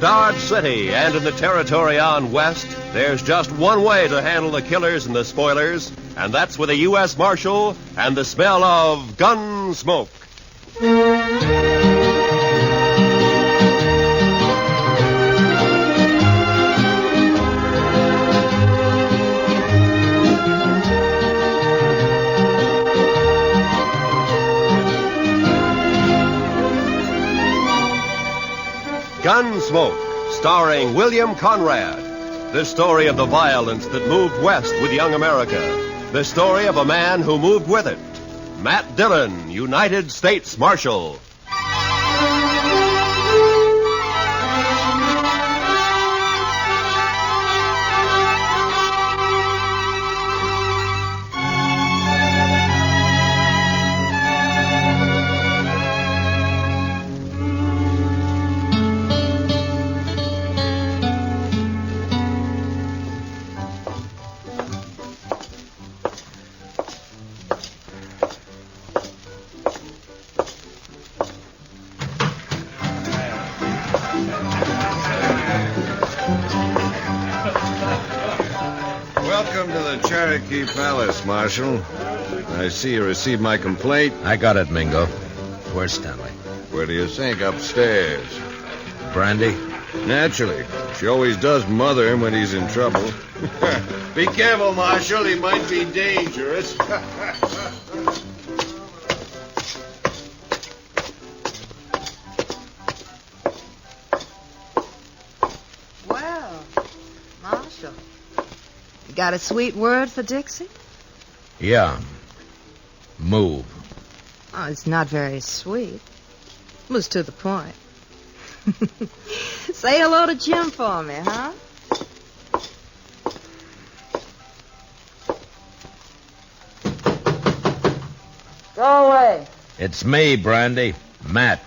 Dodge City and in the territory on west, there's just one way to handle the killers and the spoilers, and that's with a U.S. Marshal and the smell of Gunsmoke. Gunsmoke, starring William Conrad. The story of the violence that moved west with young America. The story of a man who moved with it. Matt Dillon, United States Marshal. Welcome to the Cherokee Palace, Marshal. I see you received my complaint. I got it, Mingo. Where's Stanley? Where do you think? Upstairs. Brandy? Naturally. She always does mother him when he's in trouble. Be careful, Marshal. He might be dangerous. Well, Marshal, you got a sweet word for Dixie? Yeah. Move. Oh, it's not very sweet. It was to the point. Say hello to Jim for me, huh? Go away. It's me, Brandy. Matt.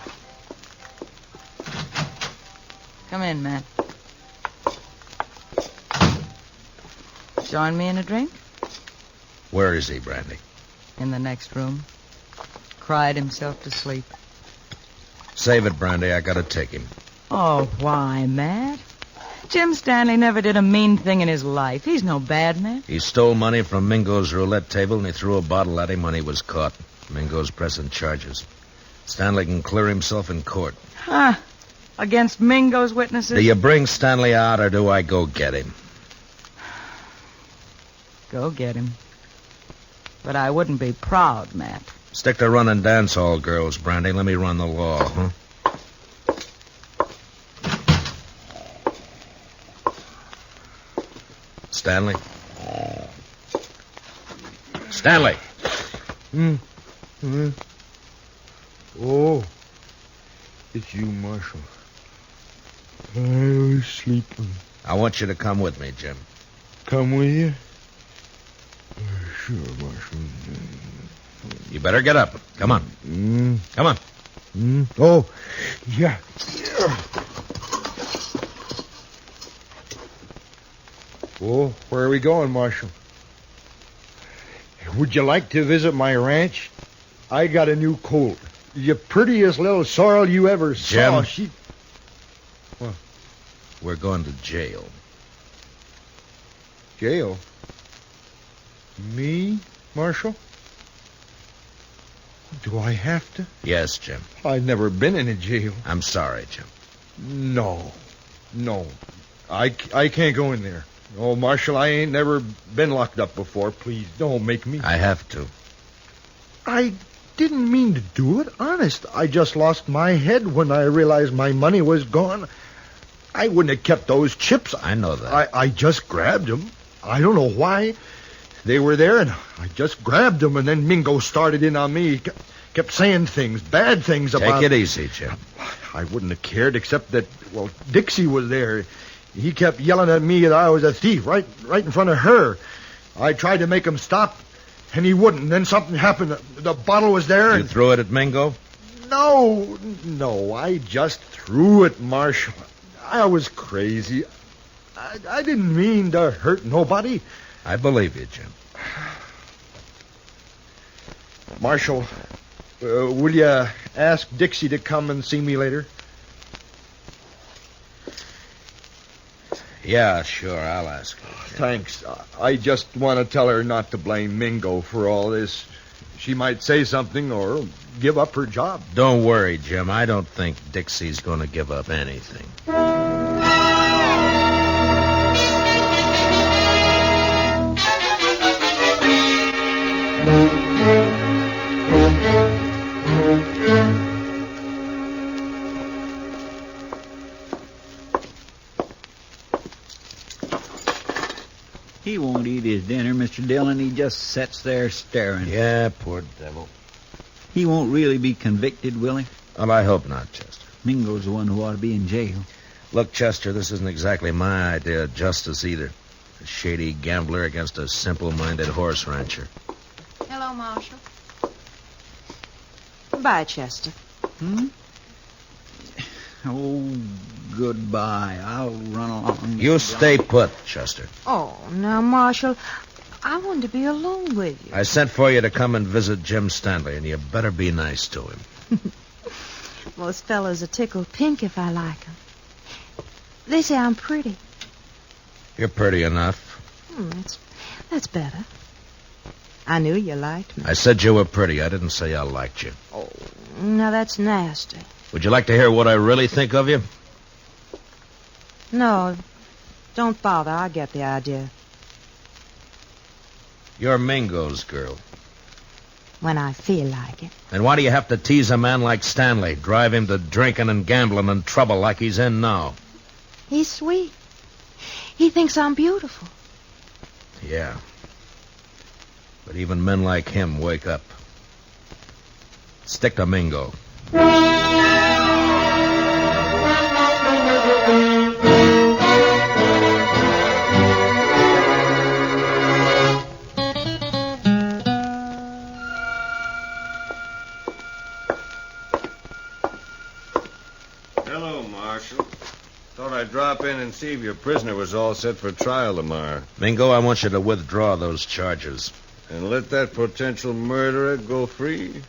Come in, Matt. Join me in a drink? Where is he, Brandy? In the next room. Cried himself to sleep. Save it, Brandy. I gotta take him. Oh, why, Matt? Jim Stanley never did a mean thing in his life. He's no bad man. He stole money from Mingo's roulette table, and he threw a bottle at him when he was caught. Mingo's pressing charges. Stanley can clear himself in court. Huh? Against Mingo's witnesses? Do you bring Stanley out, or do I go get him? Go get him. But I wouldn't be proud, Matt. Stick to running dance hall girls, Brandy. Let me run the law, huh? Stanley? Stanley! Oh, it's you, Marshal. I was sleeping. I want you to come with me, Jim. Come with you? Sure, Marshal. You better get up. Come on. Come on. Oh, yeah. Oh, where are we going, Marshal? Would you like to visit my ranch? I got a new colt. The prettiest little sorrel you ever saw. Jim. What? We're going to jail. Jail? Me, Marshal? Do I have to? Yes, Jim. I've never been in a jail. I'm sorry, Jim. No. I can't go in there. Oh, Marshal, I ain't never been locked up before. Please, don't make me. I have to. I didn't mean to do it. Honest. I just lost my head when I realized my money was gone. I wouldn't have kept those chips. I know that. I just grabbed them. I don't know why. They were there, and I just grabbed them, and then Mingo started in on me. He kept saying things, bad things about... Take it easy, Jim. I wouldn't have cared, except that, well, Dixie was there. He kept yelling at me that I was a thief right in front of her. I tried to make him stop, and he wouldn't. And then something happened. The bottle was there. You threw it at Mingo? No, I just threw it, Marshal. I was crazy. I didn't mean to hurt nobody. I believe you, Jim. Marshal, will you ask Dixie to come and see me later? Yeah, sure, I'll ask her. Thanks. I just want to tell her not to blame Mingo for all this. She might say something or give up her job. Don't worry, Jim. I don't think Dixie's going to give up anything. He won't eat his dinner, Mr. Dillon. He just sits there staring. Yeah, poor devil. He won't really be convicted, will he? Well, I hope not, Chester. Mingo's the one who ought to be in jail. Look, Chester, this isn't exactly my idea of justice either. A shady gambler against a simple-minded horse rancher. Hello, Marshal. Bye, Chester. Oh, goodbye. I'll run along. You stay put, Chester. Oh, now, Marshal, I wanted to be alone with you. I sent for you to come and visit Jim Stanley, and you better be nice to him. Most fellas are tickled pink if I like them. They say I'm pretty. You're pretty enough. That's better. I knew you liked me. I said you were pretty. I didn't say I liked you. Oh, now that's nasty. Would you like to hear what I really think of you? No, don't bother. I get the idea. You're Mingo's girl. When I feel like it. Then why do you have to tease a man like Stanley, drive him to drinking and gambling and trouble like he's in now? He's sweet. He thinks I'm beautiful. Yeah. But even men like him wake up. Stick to Mingo. Hello, Marshal. Thought I'd drop in and see if your prisoner was all set for trial tomorrow. Mingo, I want you to withdraw those charges. And let that potential murderer go free?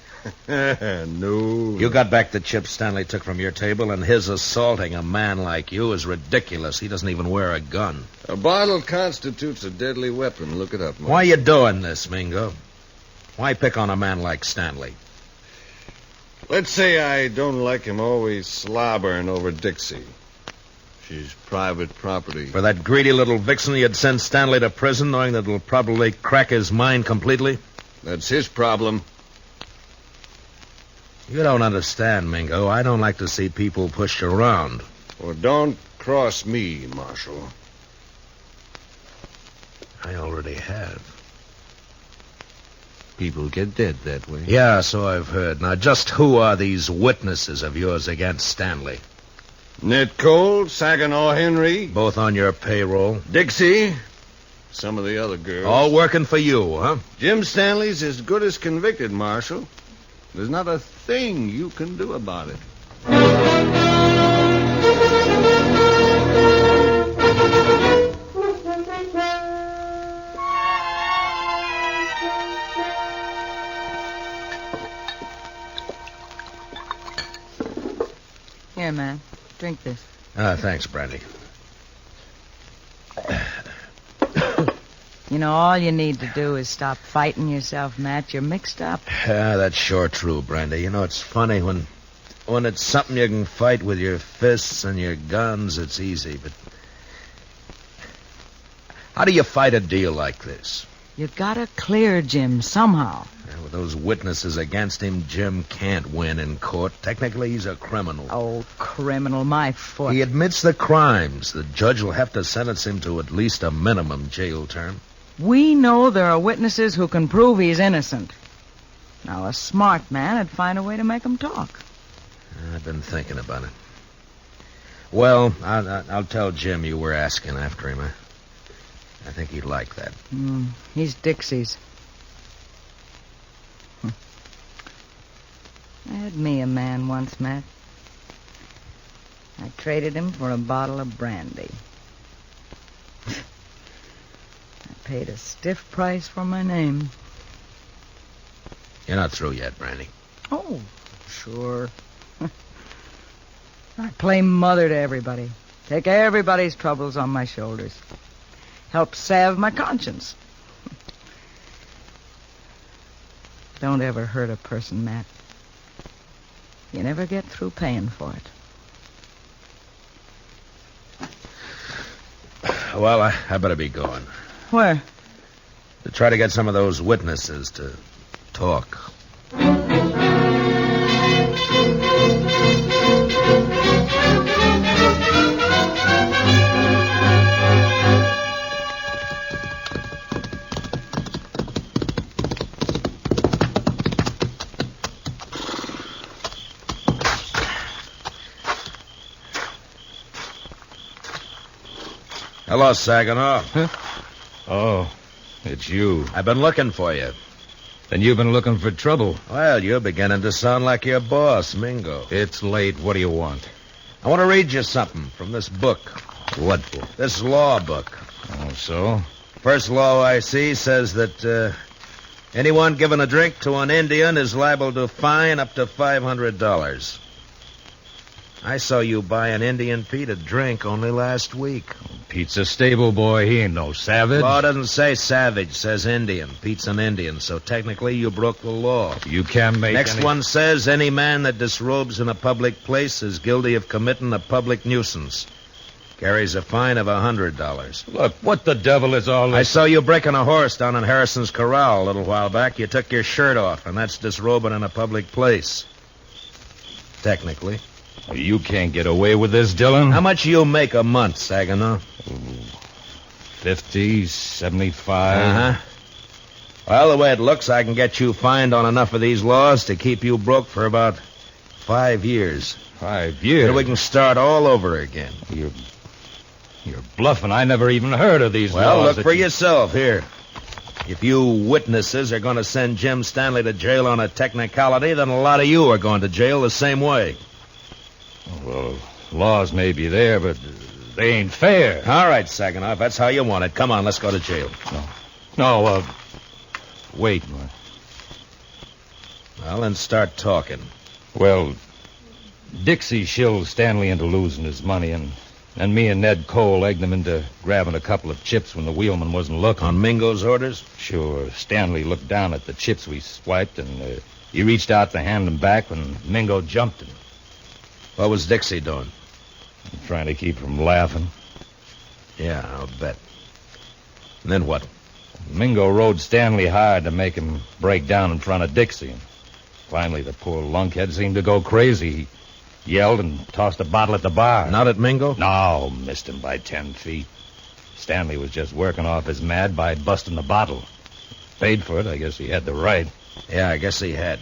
No. You got back the chips Stanley took from your table, and his assaulting a man like you is ridiculous. He doesn't even wear a gun. A bottle constitutes a deadly weapon. Look it up, Marshal. Why you doing this, Mingo? Why pick on a man like Stanley? Let's say I don't like him always slobbering over Dixie. She's private property. For that greedy little vixen, you'd send Stanley to prison knowing that it'll probably crack his mind completely? That's his problem. You don't understand, Mingo. I don't like to see people pushed around. Well, don't cross me, Marshal. I already have. People get dead that way. Yeah, so I've heard. Now, just who are these witnesses of yours against Stanley? Ned Cole, Saginaw Henry, Both on your payroll? Dixie, some of the other girls. All working for you, huh? Jim Stanley's as good as convicted, Marshal. There's not a thing you can do about it. Here, man. Drink this. Thanks, Brandy. You know, all you need to do is stop fighting yourself, Matt. You're mixed up. Yeah, that's sure true, Brandy. You know, it's funny when it's something you can fight with your fists and your guns, it's easy, but how do you fight a deal like this? You gotta clear Jim somehow. Yeah, with those witnesses against him, Jim can't win in court. Technically, he's a criminal. Oh, criminal, my foot. He admits the crimes. The judge will have to sentence him to at least a minimum jail term. We know there are witnesses who can prove he's innocent. Now, a smart man would find a way to make him talk. I've been thinking about it. Well, I'll tell Jim you were asking after him. I think he'd like that. He's Dixie's. I had me a man once, Matt. I traded him for a bottle of brandy. I paid a stiff price for my name. You're not through yet, Brandy. Oh, sure. I play mother to everybody. Take everybody's troubles on my shoulders. Help salve my conscience. Don't ever hurt a person, Matt. You never get through paying for it. Well, I better be going. Where? To try to get some of those witnesses to talk. Hello, Saginaw. Oh, it's you. I've been looking for you. Then you've been looking for trouble. Well, you're beginning to sound like your boss, Mingo. It's late. What do you want? I want to read you something from this book. What for? This law book. Oh, so? First law I see says that anyone giving a drink to an Indian is liable to fine up to $500. I saw you buy an Indian Pete a drink only last week. Pete's a stable boy. He ain't no savage. Law doesn't say savage, says Indian. Pete's an Indian, so technically you broke the law. You can't make Next any... one says any man that disrobes in a public place is guilty of committing a public nuisance. Carries a fine of $100. Look, what the devil is all I this? saw you breaking a horse down in Harrison's Corral a little while back. You took your shirt off, and that's disrobing in a public place. Technically. You can't get away with this, Dillon. How much you make a month, Saginaw? 50, 75. Uh-huh. Well, the way it looks, I can get you fined on enough of these laws to keep you broke for about 5 years. 5 years? Then we can start all over again. You're bluffing. I never even heard of these Well, laws. look for yourself here. If you witnesses are going to send Jim Stanley to jail on a technicality, then a lot of you are going to jail the same way. Well, laws may be there, but they ain't fair. All right, Saginaw, if that's how you want it. Come on, let's go to jail. No, wait. Well, then start talking. Well, Dixie shilled Stanley into losing his money, and me and Ned Cole egged him into grabbing a couple of chips when the wheelman wasn't looking. On Mingo's orders? Sure. Stanley looked down at the chips we swiped, and he reached out to hand them back when Mingo jumped him. What was Dixie doing? Trying to keep from laughing. Yeah, I'll bet. And then what? Mingo rode Stanley hard to make him break down in front of Dixie. And finally, the poor lunkhead seemed to go crazy. He yelled and tossed a bottle at the bar. Not at Mingo? No, missed him by 10 feet. Stanley was just working off his mad by busting the bottle. Paid for it. I guess he had the right. Yeah, I guess he had.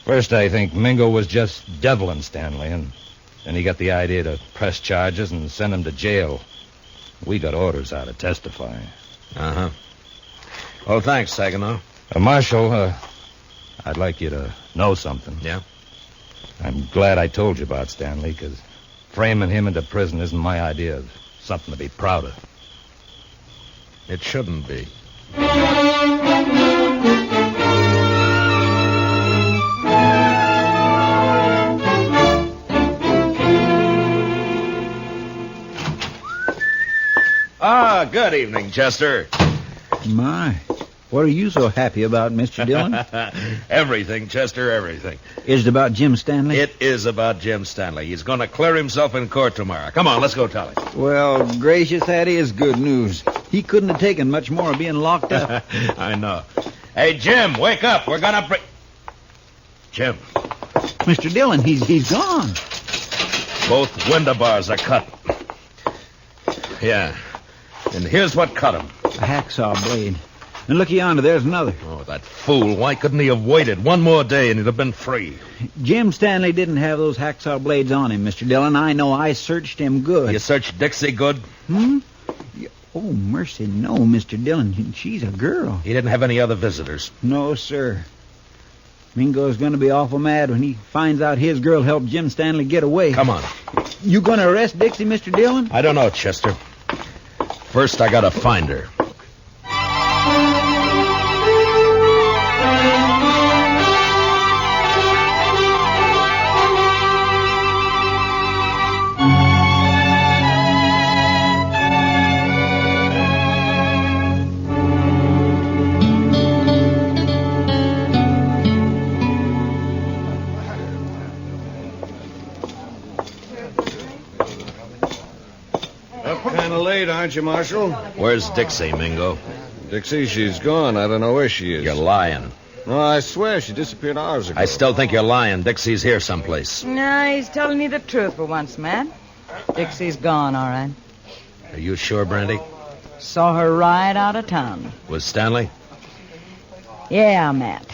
First, I think Mingo was just deviling Stanley, and then he got the idea to press charges and send him to jail. We got orders out to testify. Uh-huh. Well, thanks, Saginaw. Marshal, I'd like you to know something. Yeah? I'm glad I told you about Stanley, because framing him into prison isn't my idea of something to be proud of. It shouldn't be. Ah, good evening, Chester. My, what are you so happy about, Mr. Dillon? Everything, Chester, everything. Is it about Jim Stanley? It is about Jim Stanley. He's going to clear himself in court tomorrow. Come on, let's go tell him. Well, gracious, that is good news. He couldn't have taken much more of being locked up. I know. Hey, Jim, wake up. We're going to bring... Jim, Mr. Dillon, he's gone. both window bars are cut. Yeah. And here's what cut him. A hacksaw blade. And look yonder, there's another. Oh, that fool. Why couldn't he have waited one more day and he'd have been free? Jim Stanley didn't have those hacksaw blades on him, Mr. Dillon. I know. I searched him good. You searched Dixie good? Hmm? Oh, mercy, no, Mr. Dillon. She's a girl. He didn't have any other visitors. No, sir. Mingo's going to be awful mad when he finds out his girl helped Jim Stanley get away. Come on. You going to arrest Dixie, Mr. Dillon? I don't know, Chester. First, I gotta find her. aren't you, Marshal? Where's Dixie, Mingo? Dixie, she's gone. I don't know where she is. You're lying. No, I swear she disappeared hours ago. I still think you're lying. Dixie's here someplace. Nah, he's telling you the truth for once, Matt. Dixie's gone, all right. Are you sure, Brandy? Saw her right out of town. Was Stanley? Yeah, Matt.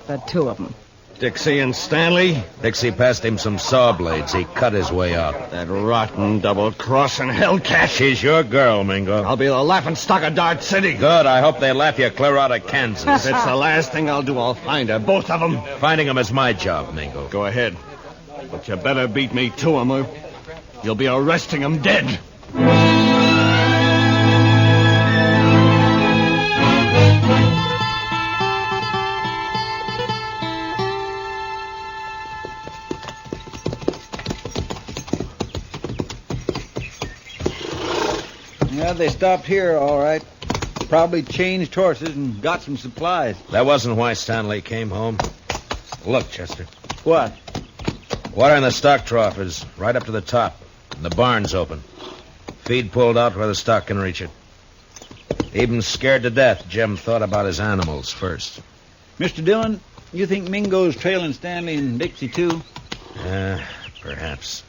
The two of them. Dixie and Stanley? Dixie passed him some saw blades. He cut his way out. That rotten double-crossing hellcat. She's your girl, Mingo. I'll be the laughing stock of Dart City. Good. I hope they laugh you clear out of Kansas. If it's the last thing I'll do, I'll find her. Both of them. Finding them is my job, Mingo. Go ahead. But you better beat me to them, or you'll be arresting them dead. Yeah, they stopped here, all right. Probably changed horses and got some supplies. That wasn't why Stanley came home. Look, Chester. What? Water in the stock trough is right up to the top. And the barn's open. Feed pulled out where the stock can reach it. Even scared to death, Jim thought about his animals first. Mr. Dillon, you think Mingo's trailing Stanley and Dixie, too? Perhaps.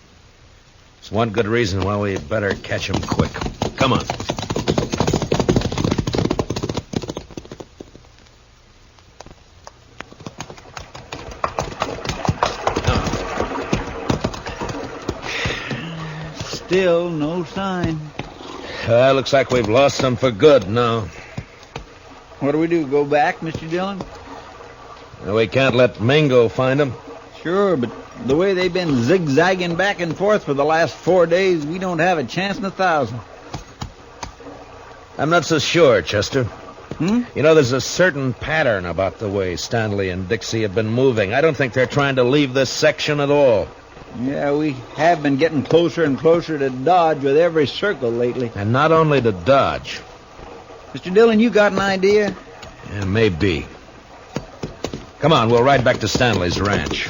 It's one good reason why we better catch him quick. Come on. Still no sign. Looks like we've lost them for good now. What do we do, go back, Mr. Dillon? We can't let Mingo find them. Sure, but the way they've been zigzagging back and forth for the last 4 days, we don't have a chance in 1,000. I'm not so sure, Chester. Hmm? You know, there's a certain pattern about the way Stanley and Dixie have been moving. I don't think they're trying to leave this section at all. Yeah, we have been getting closer and closer to Dodge with every circle lately. And not only to Dodge. Mr. Dillon, you got an idea? Yeah, maybe. Come on, we'll ride back to Stanley's ranch.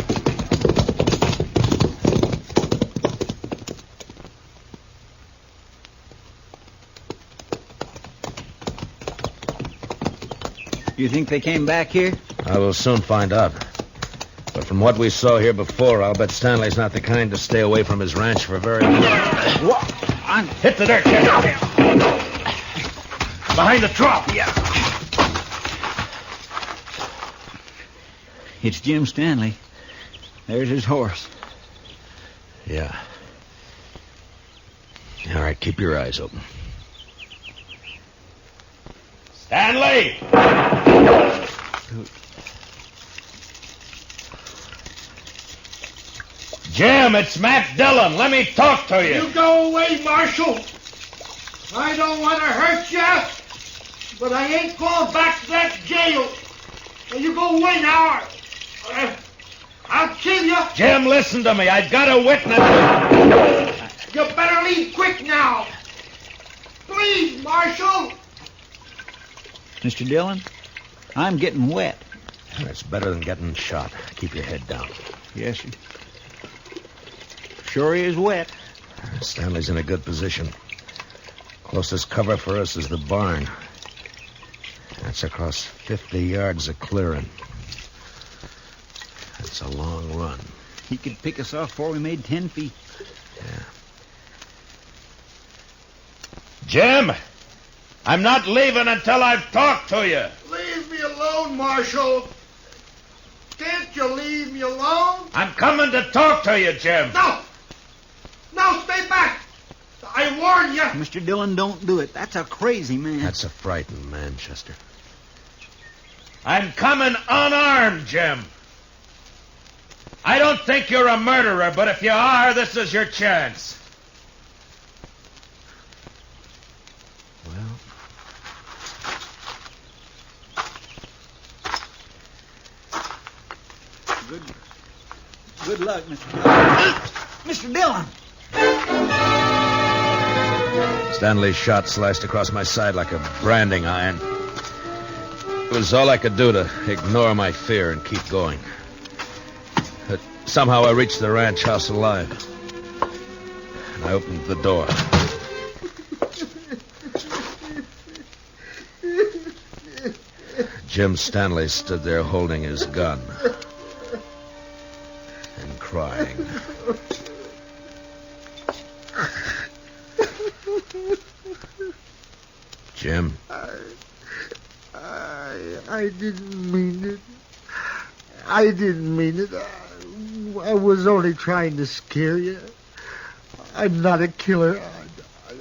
You think they came back here? I will soon find out. But from what we saw here before, I'll bet Stanley's not the kind to stay away from his ranch for very long. Hit the dirt, Chester. Behind the trough. Yeah. It's Jim Stanley. There's his horse. Yeah. All right, keep your eyes open. Stanley! Jim, it's Matt Dillon. Let me talk to you. You go away, Marshal. I don't want to hurt you, but I ain't going back to that jail. Now, you go away now. I'll kill you. Jim, listen to me. I've got a witness. You better leave quick now. Please, Marshal. Mr. Dillon, I'm getting wet. That's better than getting shot. Keep your head down. Yes, sir. Sure is wet. Stanley's in a good position. Closest cover for us is the barn. That's across 50 yards of clearing. That's a long run. He could pick us off before we made 10 feet. Yeah. Jim, I'm not leaving until I've talked to you. Leave me alone, Marshal. Can't you leave me alone? I'm coming to talk to you, Jim. No! No, stay back! I warn you! Mr. Dillon, don't do it. That's a crazy man. That's a frightened man, Chester. I'm coming unarmed, Jim. I don't think you're a murderer, but if you are, this is your chance. Well, Good luck, Mr. Dillon. Mr. Dillon! Stanley's shot sliced across my side like a branding iron. It was all I could do to ignore my fear and keep going. But somehow I reached the ranch house alive. And I opened the door. Jim Stanley stood there holding his gun and crying. Jim? I didn't mean it. I didn't mean it. I was only trying to scare you. I'm not a killer.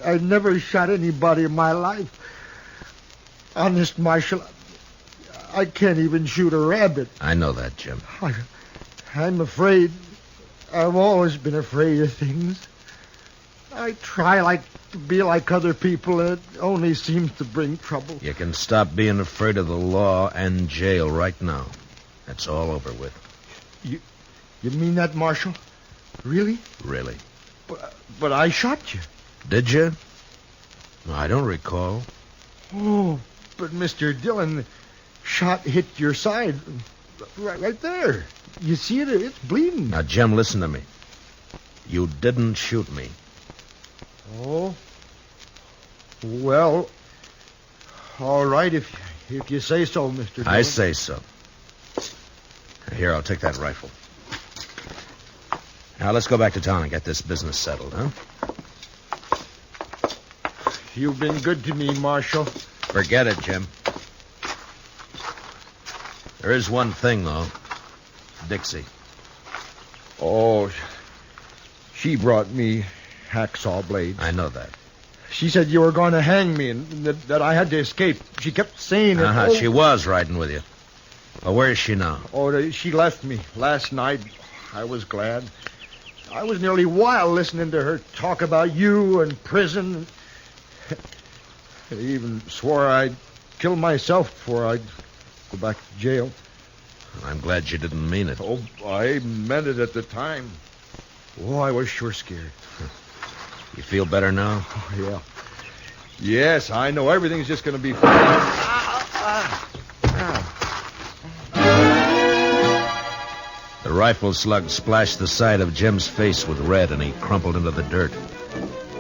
I never shot anybody in my life. Honest, Marshal, I can't even shoot a rabbit. I know that, Jim. I'm afraid. I've always been afraid of things. I try to be like other people, and it only seems to bring trouble. You can stop being afraid of the law and jail right now. That's all over with. You mean that, Marshal? Really? Really. But I shot you. Did you? I don't recall. Oh, but Mr. Dillon, shot hit your side. Right there. You see it? It's bleeding. Now, Jim, listen to me. You didn't shoot me. Oh? Well, all right, if you say so, Mr. Dillon. I say so. Here, I'll take that rifle. Now, let's go back to town and get this business settled, huh? You've been good to me, Marshal. Forget it, Jim. There is one thing, though. Dixie. Oh, she brought me hacksaw blades. I know that. She said you were going to hang me and that I had to escape. She kept saying it. Uh-huh, she was riding with you. Well, where is she now? Oh, she left me last night. I was glad. I was nearly wild listening to her talk about you and prison. I even swore I'd kill myself before I'd go back to jail. I'm glad you didn't mean it. Oh, I meant it at the time. Oh, I was sure scared. You feel better now? Oh, yeah. Yes, I know. Everything's just going to be fine. The rifle slug splashed the side of Jim's face with red, and he crumpled into the dirt.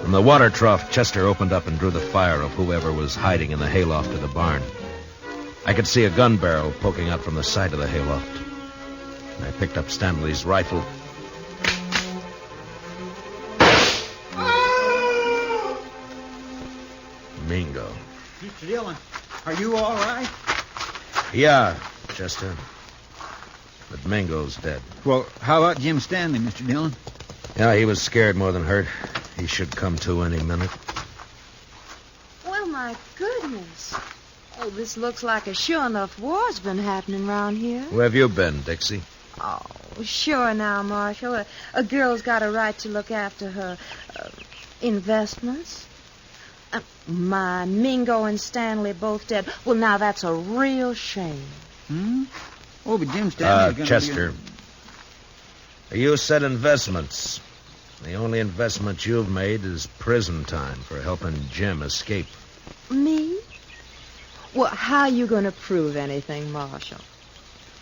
From the water trough, Chester opened up and drew the fire of whoever was hiding in the hayloft of the barn. I could see a gun barrel poking out from the side of the hayloft. And I picked up Stanley's rifle. Mingo. Mr. Dillon, are you all right? Yeah, Chester. But Mingo's dead. Well, how about Jim Stanley, Mr. Dillon? Yeah, he was scared more than hurt. He should come to any minute. Well, my goodness. Oh, this looks like a sure enough war's been happening around here. Where have you been, Dixie? Oh, sure now, Marshal. A girl's got a right to look after her investments. My Mingo and Stanley both dead. Well, now that's a real shame. Hmm? Oh, but Jim Stanley's going to Chester. You said investments. The only investment you've made is prison time for helping Jim escape. Me? Well, how you going to prove anything, Marshal?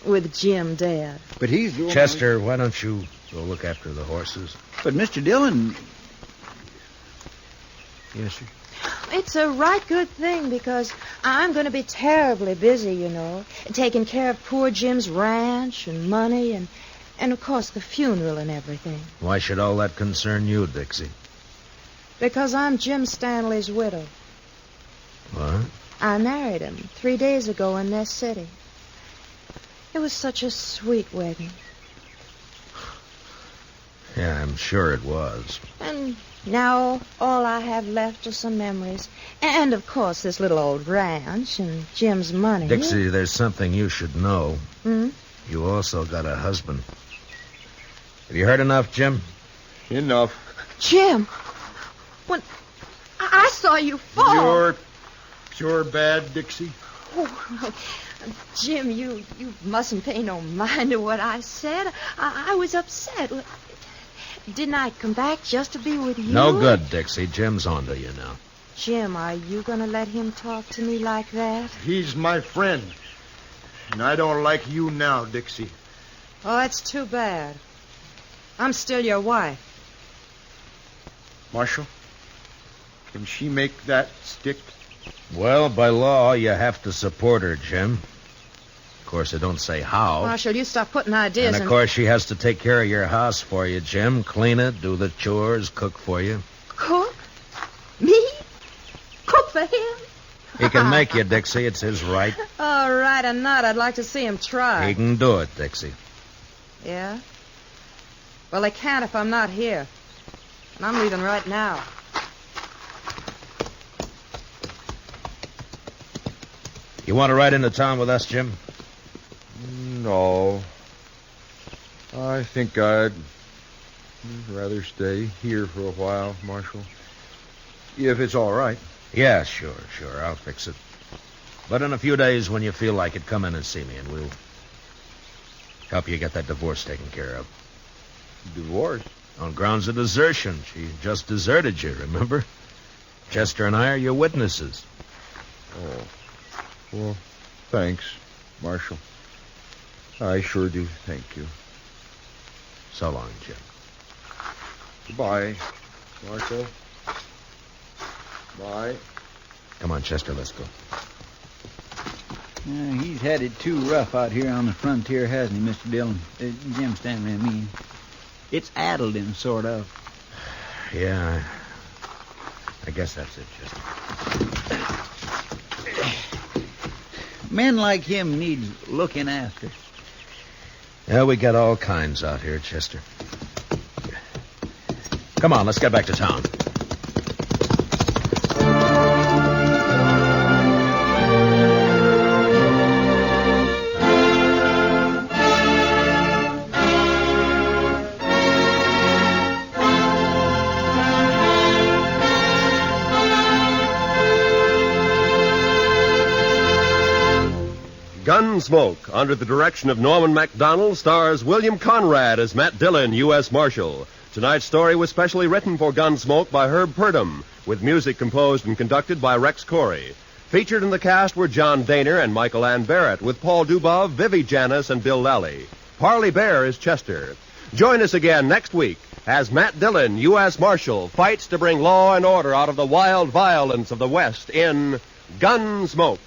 With Jim dead. But he's... Chester, why don't you go look after the horses? But Mr. Dillon... Yes, sir. It's a right good thing because I'm going to be terribly busy, you know, taking care of poor Jim's ranch and money and of course, the funeral and everything. Why should all that concern you, Dixie? Because I'm Jim Stanley's widow. What? I married him 3 days ago in this city. It was such a sweet wedding. Yeah, I'm sure it was. And now all I have left are some memories. And, of course, this little old ranch and Jim's money. Dixie, there's something you should know. Hmm? You also got a husband. Have you heard enough, Jim? Enough. Jim! When I saw you fall... You're sure bad, Dixie. Oh, Jim, you mustn't pay no mind to what I said. I was upset. Didn't I come back just to be with you? No good, Dixie. Jim's onto you now. Jim, are you going to let him talk to me like that? He's my friend. And I don't like you now, Dixie. Oh, that's too bad. I'm still your wife. Marshal, can she make that stick? Well, by law, you have to support her, Jim. course, it don't say how. Marshal, you stop putting ideas And, of course, she has to take care of your house for you, Jim. Clean it, do the chores, cook for you. Cook? Me? Cook for him? He can make you, Dixie. It's his right. All right, or not. I'd like to see him try. He can do it, Dixie. Yeah? Well, they can't if I'm not here. And I'm leaving right now. You want to ride into town with us, Jim? No. I think I'd rather stay here for a while, Marshal. If it's all right. Yeah, sure. I'll fix it. But in a few days, when you feel like it, come in and see me, and we'll help you get that divorce taken care of. Divorce? On grounds of desertion. She just deserted you, remember? Chester and I are your witnesses. Oh. Well, thanks, Marshal. I sure do thank you. So long, Jim. Goodbye, Marshal. Bye. Come on, Chester, let's go. He's had it too rough out here on the frontier, hasn't he, Mr. Dillon? Jim Stanley, I mean. It's addled him, sort of. Yeah, I guess that's it, Chester. Men like him needs looking after. Yeah, we got all kinds out here, Chester. Come on, let's get back to town. Gunsmoke, under the direction of Norman MacDonald, stars William Conrad as Matt Dillon, U.S. Marshal. Tonight's story was specially written for Gunsmoke by Herb Purdom, with music composed and conducted by Rex Corey. Featured in the cast were John Daner and Michael Ann Barrett, with Paul Dubov, Vivi Janis, and Bill Lally. Parley Bear is Chester. Join us again next week as Matt Dillon, U.S. Marshal, fights to bring law and order out of the wild violence of the West in Gunsmoke.